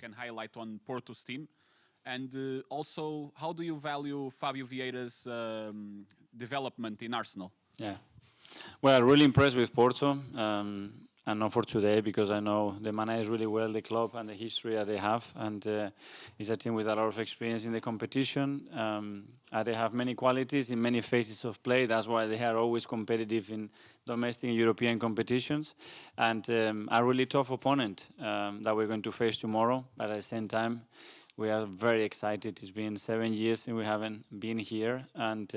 can highlight on Porto's team? And also, how do you value Fabio Vieira's development in Arsenal? Yeah, well, really impressed with Porto, and not for today, because I know they manage really well the club and the history that they have, and it's a team with a lot of experience in the competition. They have many qualities in many phases of play. That's why they are always competitive in domestic and European competitions, and a really tough opponent that we're going to face tomorrow. But at the same time, we are very excited. It's been 7 years since we haven't been here, and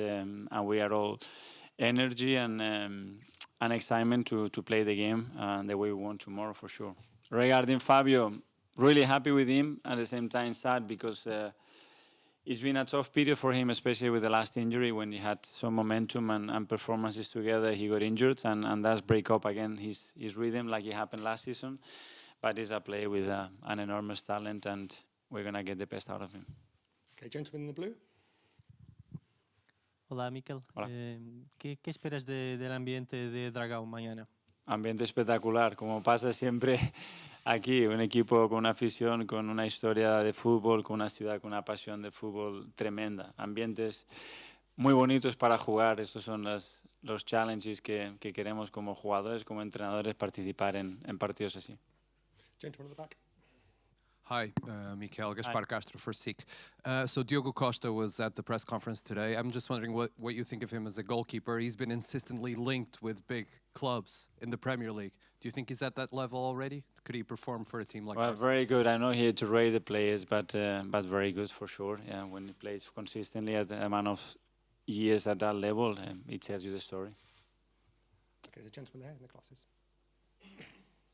we are all energy and excitement to play the game the way we want tomorrow, for sure. Regarding Fabio, really happy with him. At the same time, sad because it's been a tough period for him, especially with the last injury. When he had some momentum and performances together, he got injured, and that's break up again his rhythm like it happened last season. But he's a player with an enormous talent, and we're going to get the best out of him. Okay, gentleman in the blue. Hola, Mikel. Hola. ¿Qué esperas del ambiente de Dragao mañana? Ambiente espectacular, como pasa siempre aquí, un equipo con una afición, con una historia de fútbol, con una ciudad con una pasión de fútbol tremenda. Ambientes muy bonitos para jugar. Estos son los challenges que queremos como jugadores, como entrenadores, participar en partidos así. Gentleman at the back. Hi, Mikel, Gaspar Castro for SIC. So Diogo Costa was at the press conference today. I'm just wondering what you think of him as a goalkeeper. He's been insistently linked with big clubs in the Premier League. Do you think he's at that level already? Could he perform for a team like Well, Arsenal? very good. I know he had to rate the players, but very good for sure. Yeah, when he plays consistently at the amount of years at that level, it tells you the story. Okay, there's a gentleman there in the glasses.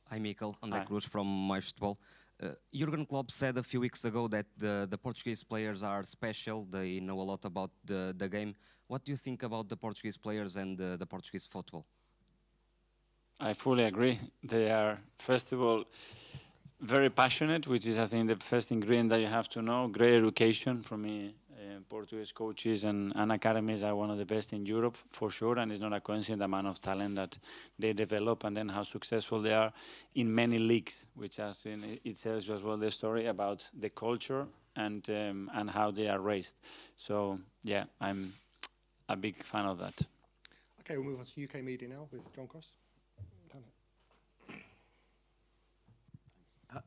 Hi, Mikel. André Hi. Cruz from MyFootball. Jurgen Klopp said a few weeks ago that the Portuguese players are special. They know a lot about the game. What do you think about the Portuguese players and the Portuguese football? I fully agree. They are, first of all, very passionate, which is, I think, the first ingredient that you have to know. Great education. For me, Portuguese coaches and academies are one of the best in Europe, for sure, and it's not a coincidence the amount of talent that they develop and then how successful they are in many leagues, which has it tells you as well the story about the culture and how they are raised. So, yeah, I'm a big fan of that. Okay, we'll move on to UK media now with John Cross.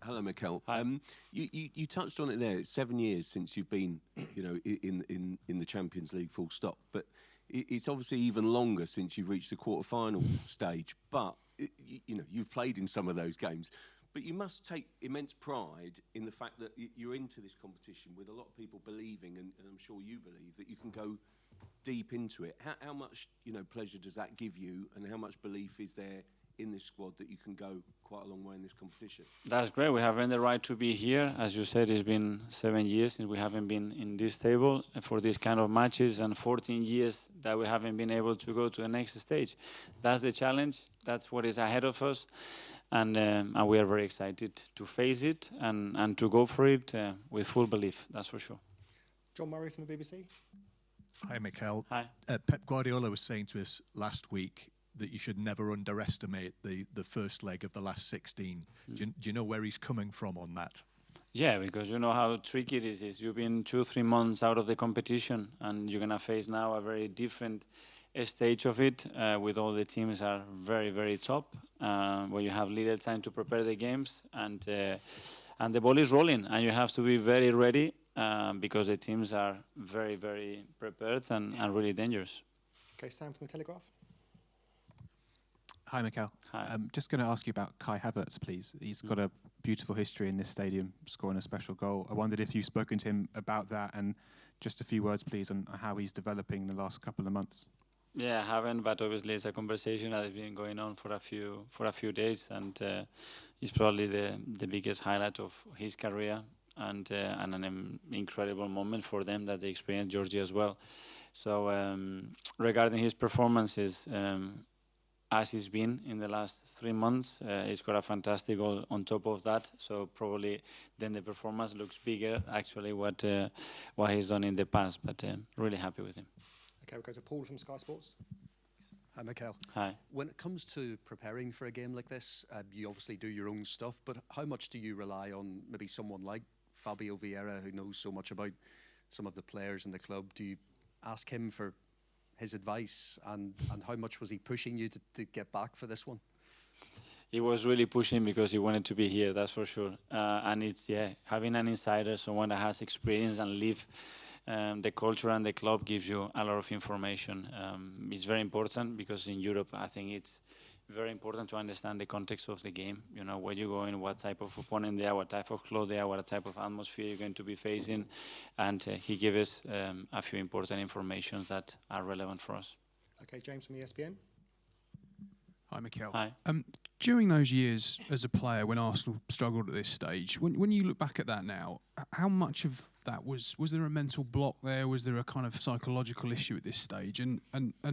Hello, Mikel. Hi. You touched on it there. It's 7 years since you've been, in the Champions League, full stop. But it's obviously even longer since you've reached the quarter-final stage. But you've played in some of those games. But you must take immense pride in the fact that you're into this competition with a lot of people believing, and I'm sure you believe, that you can go deep into it. How much pleasure does that give you, and how much belief is there in this squad that you can go quite a long way in this competition? That's great. We have earned the right to be here. As you said, it's been 7 years since we haven't been in this table for these kind of matches, and 14 years that we haven't been able to go to the next stage. That's the challenge. That's what is ahead of us, and we are very excited to face it and to go for it with full belief. That's for sure. John Murray from the BBC. Hi, Mikel. Hi. Pep Guardiola was saying to us last week that you should never underestimate the first leg of the last 16. Do you know where he's coming from on that? Yeah, because you know how tricky it is. You've been 2-3 months out of the competition, and you're going to face now a very different stage of it, with all the teams are very, very top, where you have little time to prepare the games, and the ball is rolling, and you have to be very ready, because the teams are very, very prepared and really dangerous. Okay, Sam from the Telegraph. Hi, Mikel. Hi. I'm just going to ask you about Kai Havertz, please. He's got a beautiful history in this stadium, scoring a special goal. I wondered if you've spoken to him about that, and just a few words, please, on how he's developing in the last couple of months. Yeah, I haven't, but obviously it's a conversation that has been going on for a few days, and it's probably the biggest highlight of his career, and an incredible moment for them that they experienced Georgia as well. So regarding his performances, as he's been in the last 3 months, he's got a fantastic goal on top of that. So probably then the performance looks bigger, actually, what he's done in the past. But really happy with him. Okay, we'll go to Paul from Sky Sports. Hi, Mikel. Hi. When it comes to preparing for a game like this, you obviously do your own stuff, but how much do you rely on maybe someone like Fabio Vieira, who knows so much about some of the players in the club? Do you ask him for his advice, and how much was he pushing you to get back for this one? He was really pushing because he wanted to be here, that's for sure. And it's, having an insider, someone that has experience and live the culture and the club gives you a lot of information. It's very important because in Europe, I think it's very important to understand the context of the game. You know, where you go in, what type of opponent they are, what type of club they are, what type of atmosphere you're going to be facing. And he gave us a few important information that are relevant for us. Okay, James from ESPN. Hi, Mikel. Hi. During those years as a player when Arsenal struggled at this stage, when you look back at that now, how much of that was there a mental block there? Was there a kind of psychological issue at this stage? And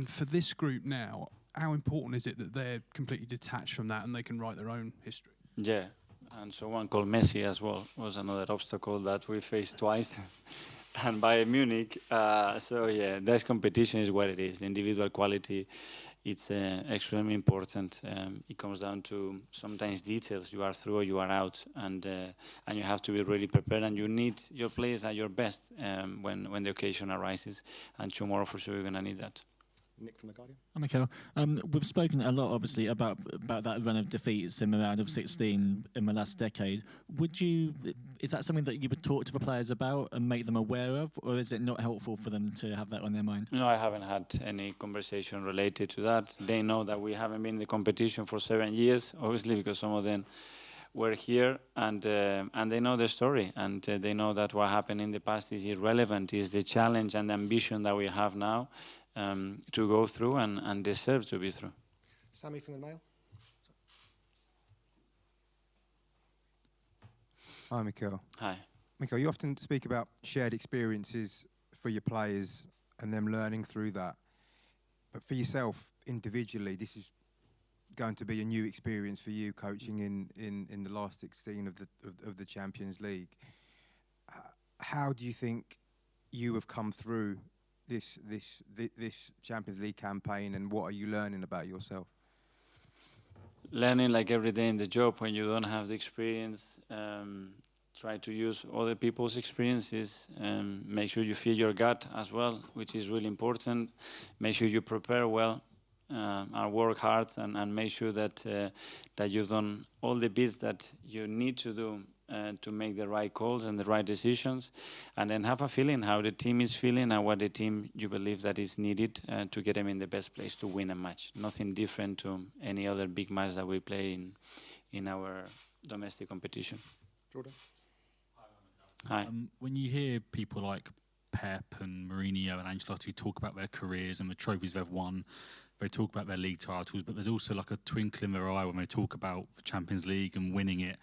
for this group now, how important is it that they're completely detached from that and they can write their own history? Yeah, and someone called Messi as well was another obstacle that we faced twice. And by Munich, this competition is what it is. The individual quality, it's extremely important. It comes down to sometimes details. You are through or you are out, and you have to be really prepared. And you need your players at your best when the occasion arises. And tomorrow, for sure, you're going to need that. Nick from The Guardian. Hi, Mikel. We've spoken a lot, obviously, about that run of defeats in the round of 16 in the last decade. Is that something that you would talk to the players about and make them aware of, or is it not helpful for them to have that on their mind? No, I haven't had any conversation related to that. They know that we haven't been in the competition for 7 years, obviously, because some of them were here, and they know the story, and they know that what happened in the past is irrelevant. It's the challenge and the ambition that we have now to go through and deserve to be through. Sammy from the Mail. Hi, Mikel. Hi. Mikel, you often speak about shared experiences for your players and them learning through that. But for yourself, individually, this is going to be a new experience for you, coaching in the last 16 of the Champions League. How do you think you have come through this Champions League campaign, and what are you learning about yourself? Learning like every day in the job. When you don't have the experience, try to use other people's experiences. Make sure you feel your gut as well, which is really important. Make sure you prepare well and work hard, and make sure that you've done all the bits that you need to do to make the right calls and the right decisions, and then have a feeling how the team is feeling and what the team you believe that is needed to get them in the best place to win a match. Nothing different to any other big match that we play in our domestic competition. Jordan. Hi. When you hear people like Pep and Mourinho and Ancelotti talk about their careers and the trophies they've won, they talk about their league titles, but there's also like a twinkle in their eye when they talk about the Champions League and winning it.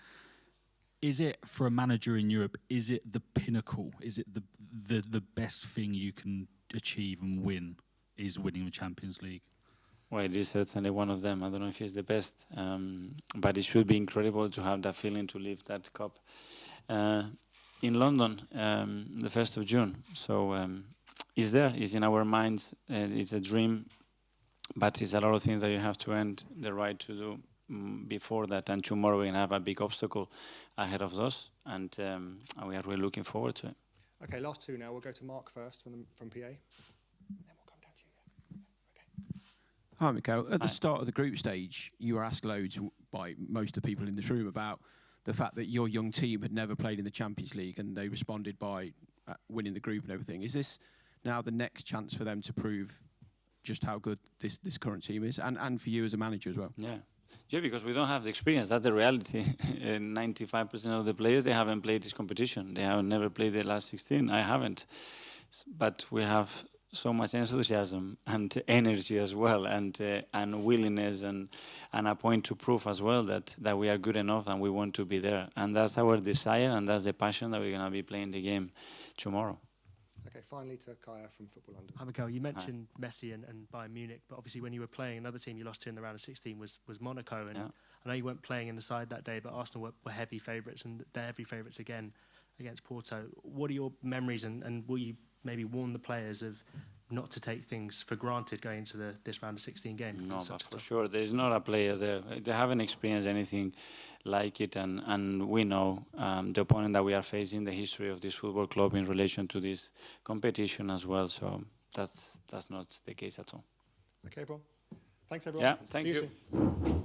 Is it, for a manager in Europe, is it the pinnacle? Is it the best thing you can achieve and win, is winning the Champions League? Well, it is certainly one of them. I don't know if it's the best, but it should be incredible to have that feeling to lift that cup in London, the 1st of June. So it's there, it's in our minds, it's a dream, but it's a lot of things that you have to earn the right to do before that, and tomorrow we're going to have a big obstacle ahead of us, and we are really looking forward to it. Okay, last two now. We'll go to Mark first from PA. Then we'll come down to you. Okay. Hi, Mikel. At the start of the group stage, you were asked loads by most of the people in this room about the fact that your young team had never played in the Champions League, and they responded by winning the group and everything. Is this now the next chance for them to prove just how good this current team is, and for you as a manager as well? Yeah, because we don't have the experience. That's the reality. 95% of the players, they haven't played this competition. They have never played the last 16. I haven't. But we have so much enthusiasm and energy as well, and willingness and a point to prove as well that we are good enough and we want to be there. And that's our desire, and that's the passion that we're going to be playing the game tomorrow. Okay, finally to Kaya from Football London. Hi, Mikel. You mentioned Messi and Bayern Munich, but obviously when you were playing, another team you lost to in the round of 16 was Monaco. And I know you weren't playing in the side that day, but Arsenal were heavy favourites, and they're heavy favourites again against Porto. What are your memories, and will you maybe warn the players of not to take things for granted going into this round of 16 game? No, but for sure, there's not a player there. They haven't experienced anything like it, and we know the opponent that we are facing, the history of this football club in relation to this competition as well. So that's not the case at all. Okay, bro. Thanks, everyone. Yeah, thank See you. soon.